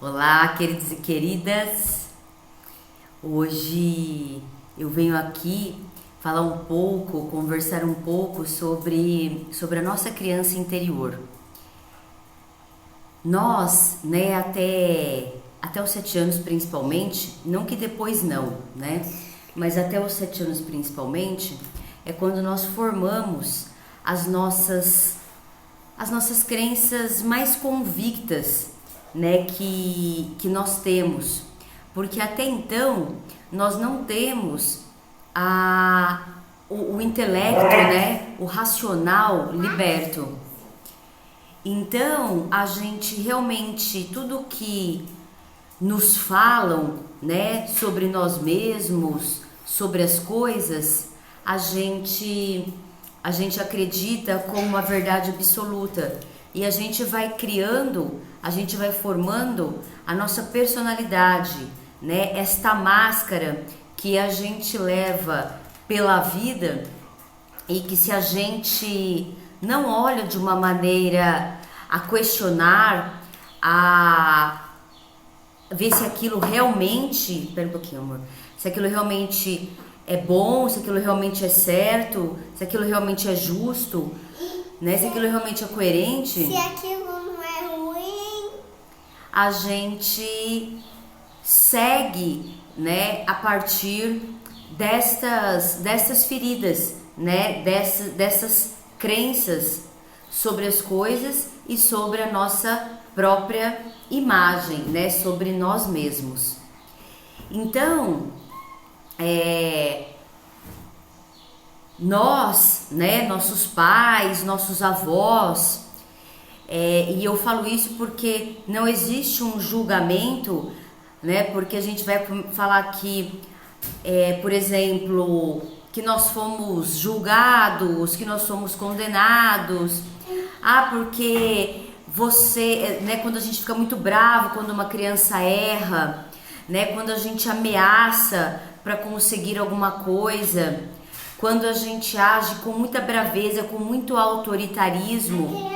Olá, queridos e queridas. Hoje eu venho aqui falar um pouco, conversar um pouco sobre a nossa criança interior. Nós, né, até os 7 anos principalmente, não que depois não, né, mas até os 7 anos principalmente, é quando nós formamos as nossas crenças mais convictas, né, que nós temos, porque até então nós não temos o intelecto, né, o racional liberto. Então a gente realmente, tudo que nos falam, né, sobre nós mesmos, sobre as coisas, a gente acredita como uma verdade absoluta e a gente vai criando, a gente vai formando a nossa personalidade, né? Esta máscara que a gente leva pela vida e que, se a gente não olha de uma maneira a questionar, a ver se aquilo realmente, espera um pouquinho, amor, se aquilo realmente é bom, se aquilo realmente é certo, se aquilo realmente é justo, né? Se aquilo realmente é coerente. Se aquilo não é ruim, a gente segue, né? A partir destas feridas, né? Dessas crenças sobre as coisas e sobre a nossa própria imagem, né? Sobre nós mesmos. Então, nós, né, nossos pais, nossos avós, e eu falo isso porque não existe um julgamento, né, porque a gente vai falar aqui, por exemplo, que nós fomos julgados, que nós somos condenados, porque você, né, quando a gente fica muito bravo, quando uma criança erra, né, quando a gente ameaça para conseguir alguma coisa, quando a gente age com muita braveza, com muito autoritarismo,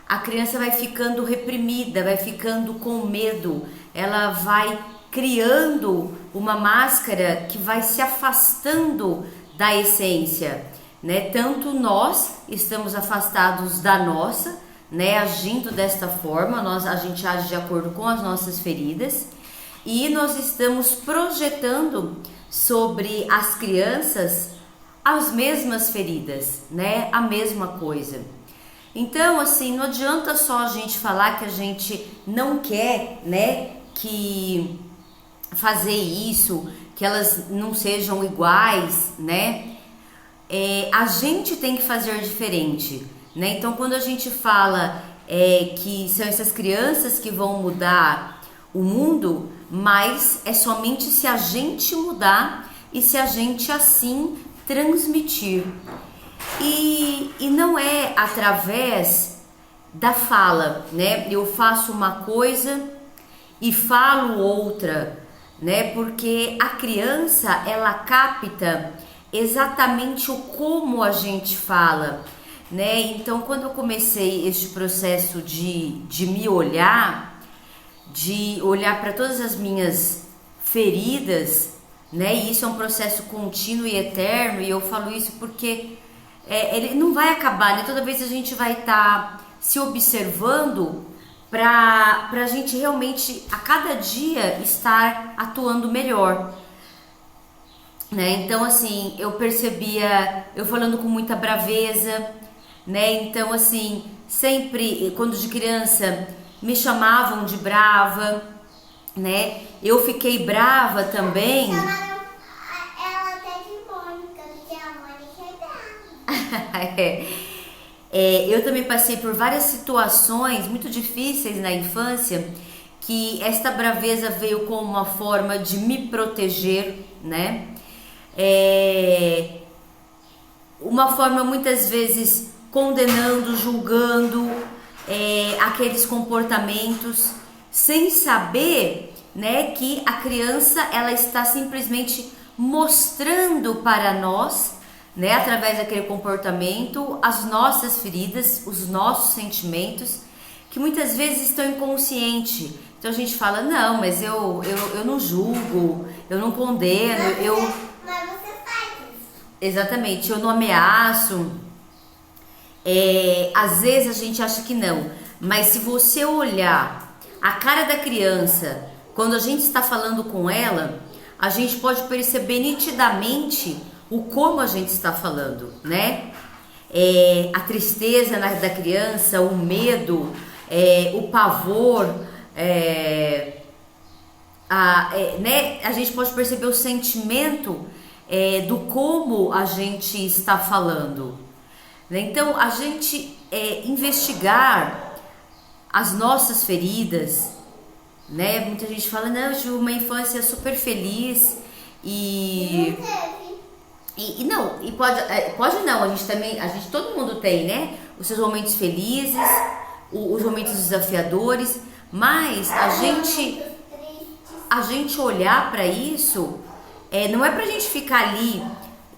a criança vai ficando reprimida, vai ficando com medo, ela vai criando uma máscara que vai se afastando da essência, né? Tanto nós estamos afastados da nossa, né, agindo desta forma, a gente age de acordo com as nossas feridas, e nós estamos projetando sobre as crianças as mesmas feridas, né, a mesma coisa. Então, assim, não adianta só a gente falar que a gente não quer, né, que fazer isso, que elas não sejam iguais, né, a gente tem que fazer diferente, né? Então, quando a gente fala que são essas crianças que vão mudar o mundo, mas é somente se a gente mudar e se a gente assim transmitir. E não é através da fala, né? Eu faço uma coisa e falo outra, né? Porque a criança, ela capta exatamente o como a gente fala, né? Então, quando eu comecei este processo de me olhar, de olhar para todas as minhas feridas, né? E isso é um processo contínuo e eterno, e eu falo isso porque ele não vai acabar, né? Toda vez a gente vai estar se observando para a gente realmente, a cada dia, estar atuando melhor, né? Então, assim, eu percebia eu falando com muita braveza, né? Então, assim, sempre, quando de criança, me chamavam de brava, né? Eu fiquei brava também. chamaram ela até de Mônica, porque a Mônica é brava. Eu também passei por várias situações muito difíceis na infância, que esta braveza veio como uma forma de me proteger, né? Uma forma muitas vezes condenando, julgando aqueles comportamentos, sem saber, né, que a criança, ela está simplesmente mostrando para nós, né, através daquele comportamento, as nossas feridas, os nossos sentimentos, que muitas vezes estão inconscientes. Então a gente fala, não, mas eu não julgo, eu não condeno, Mas você faz isso. Exatamente, eu não ameaço. Às vezes a gente acha que não, mas se você olhar a cara da criança, quando a gente está falando com ela, a gente pode perceber nitidamente o como a gente está falando, né? A tristeza da criança, o medo, o pavor, né? A gente pode perceber o sentimento do como a gente está falando. Então, a gente investigar as nossas feridas, né? Muita gente fala, não, eu tive uma infância super feliz e não, e pode não, todo mundo tem, né? Os seus momentos felizes, os momentos desafiadores, mas a gente olhar para isso, não é pra gente ficar ali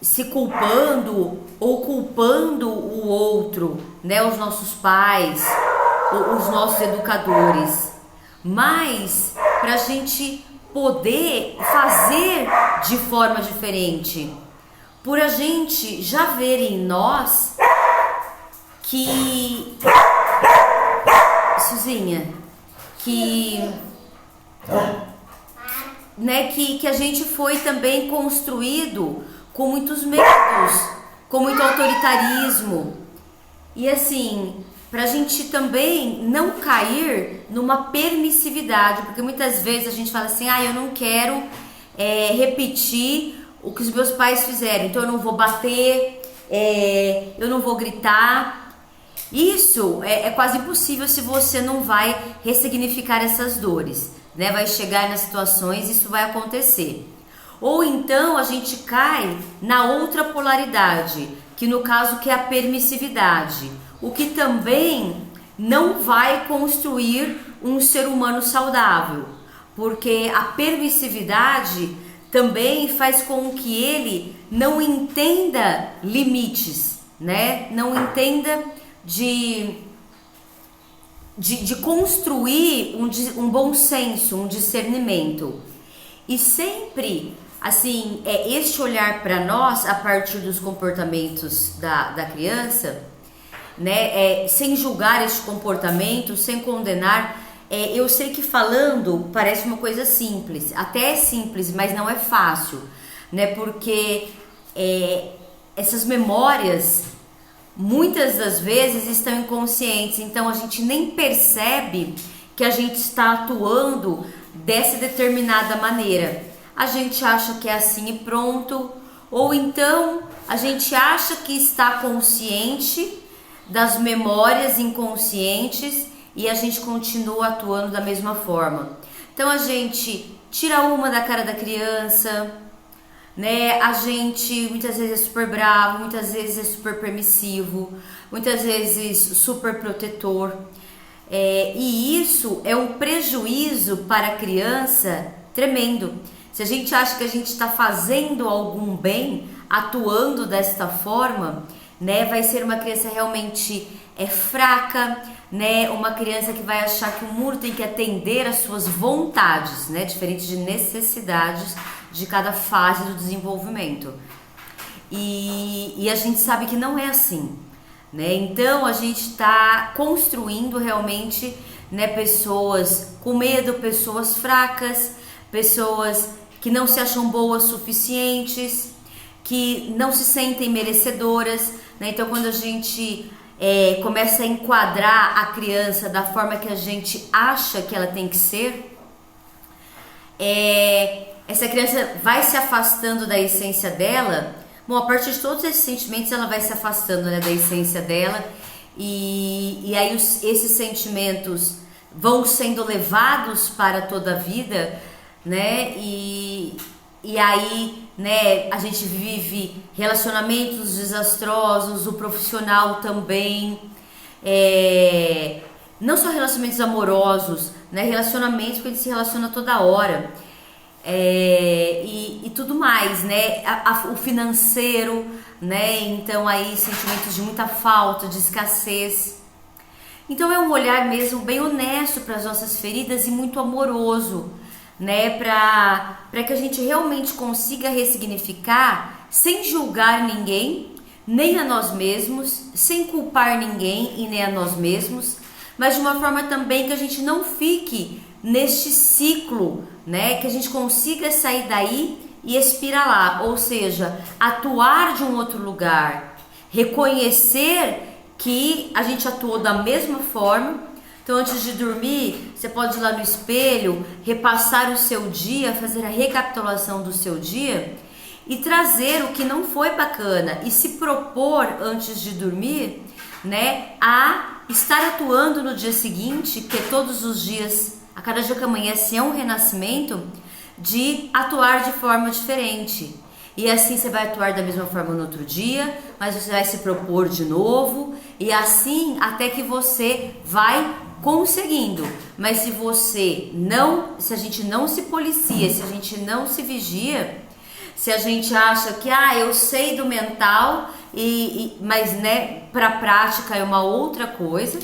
se culpando ou culpando o outro, né? Os nossos pais, os nossos educadores, mas pra gente poder fazer de forma diferente, por a gente já ver em nós que Suzinha, né, que a gente foi também construído com muitos medos, com muito autoritarismo. E assim, pra gente também não cair numa permissividade, porque muitas vezes a gente fala assim, eu não quero repetir o que os meus pais fizeram, então eu não vou bater, eu não vou gritar. Isso é quase impossível se você não vai ressignificar essas dores, né? Vai chegar nas situações, isso vai acontecer. Ou então a gente cai na outra polaridade, que no caso que é a permissividade, o que também não vai construir um ser humano saudável, porque a permissividade também faz com que ele não entenda limites, né? Não entenda de construir um bom senso, um discernimento. E sempre, assim, este olhar para nós a partir dos comportamentos da criança, né? Sem julgar este comportamento, sem condenar. Eu sei que falando parece uma coisa simples, até é simples, mas não é fácil, né? Porque essas memórias muitas das vezes estão inconscientes, então a gente nem percebe que a gente está atuando dessa determinada maneira. A gente acha que é assim e pronto, ou então a gente acha que está consciente das memórias inconscientes e a gente continua atuando da mesma forma. Então a gente tira uma da cara da criança, né? A gente muitas vezes é super bravo, muitas vezes é super permissivo, muitas vezes super protetor, e isso é um prejuízo para a criança tremendo. Se a gente acha que a gente está fazendo algum bem, atuando desta forma, né, vai ser uma criança realmente fraca, né, uma criança que vai achar que o mundo tem que atender às suas vontades, né, diferente de necessidades de cada fase do desenvolvimento. E a gente sabe que não é assim, né? Então a gente está construindo realmente, né, pessoas com medo, pessoas fracas, pessoas que não se acham boas suficientes, que não se sentem merecedoras, né? Então quando a gente começa a enquadrar a criança da forma que a gente acha que ela tem que ser, essa criança vai se afastando da essência dela. Bom, a partir de todos esses sentimentos ela vai se afastando, né, da essência dela, e aí esses sentimentos vão sendo levados para toda a vida, né, e aí, né, a gente vive relacionamentos desastrosos, o profissional também, não só relacionamentos amorosos, né, relacionamentos que a gente se relaciona toda hora, e tudo mais, né, o financeiro, né, então aí sentimentos de muita falta, de escassez. Então é um olhar mesmo bem honesto para as nossas feridas e muito amoroso, né? Para que a gente realmente consiga ressignificar sem julgar ninguém, nem a nós mesmos, sem culpar ninguém e nem a nós mesmos, mas de uma forma também que a gente não fique neste ciclo, né? Que a gente consiga sair daí e espiralar, ou seja, atuar de um outro lugar, reconhecer que a gente atuou da mesma forma. Então, antes de dormir, você pode ir lá no espelho, repassar o seu dia, fazer a recapitulação do seu dia e trazer o que não foi bacana e se propor antes de dormir, né, a estar atuando no dia seguinte, que é todos os dias, a cada dia que amanhece é um renascimento, de atuar de forma diferente. E assim você vai atuar da mesma forma no outro dia, mas você vai se propor de novo, e assim até que você vai conseguindo. Mas se a gente não se policia, se a gente não se vigia, se a gente acha que eu sei do mental, mas né, para a prática é uma outra coisa,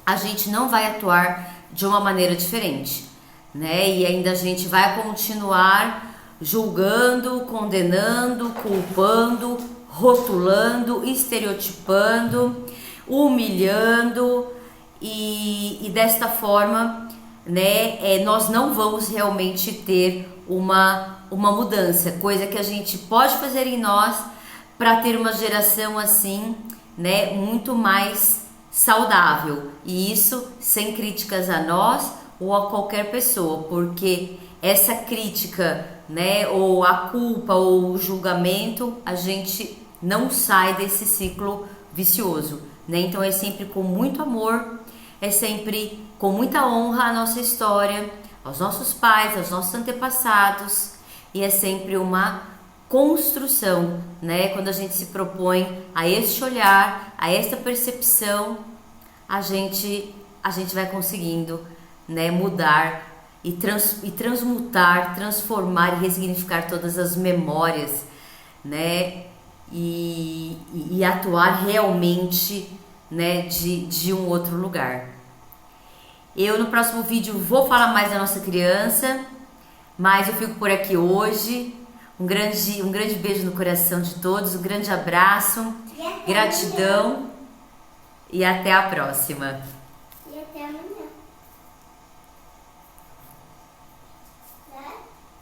a gente não vai atuar de uma maneira diferente, né? E ainda a gente vai continuar julgando, condenando, culpando, rotulando, estereotipando, humilhando, e desta forma, né, nós não vamos realmente ter uma mudança, coisa que a gente pode fazer em nós para ter uma geração assim, né, muito mais saudável, e isso sem críticas a nós ou a qualquer pessoa, porque essa crítica, né, ou a culpa ou o julgamento, a gente não sai desse ciclo vicioso, né? Então é sempre com muito amor, é sempre com muita honra à nossa história, aos nossos pais, aos nossos antepassados, e é sempre uma construção, né? Quando a gente se propõe a este olhar, a esta percepção, a gente vai conseguindo, né, mudar e transmutar, transformar e ressignificar todas as memórias, né, e atuar realmente, né, de um outro lugar. Eu no próximo vídeo vou falar mais da nossa criança, mas eu fico por aqui hoje. Um grande beijo no coração de todos, um grande abraço, gratidão e até a próxima.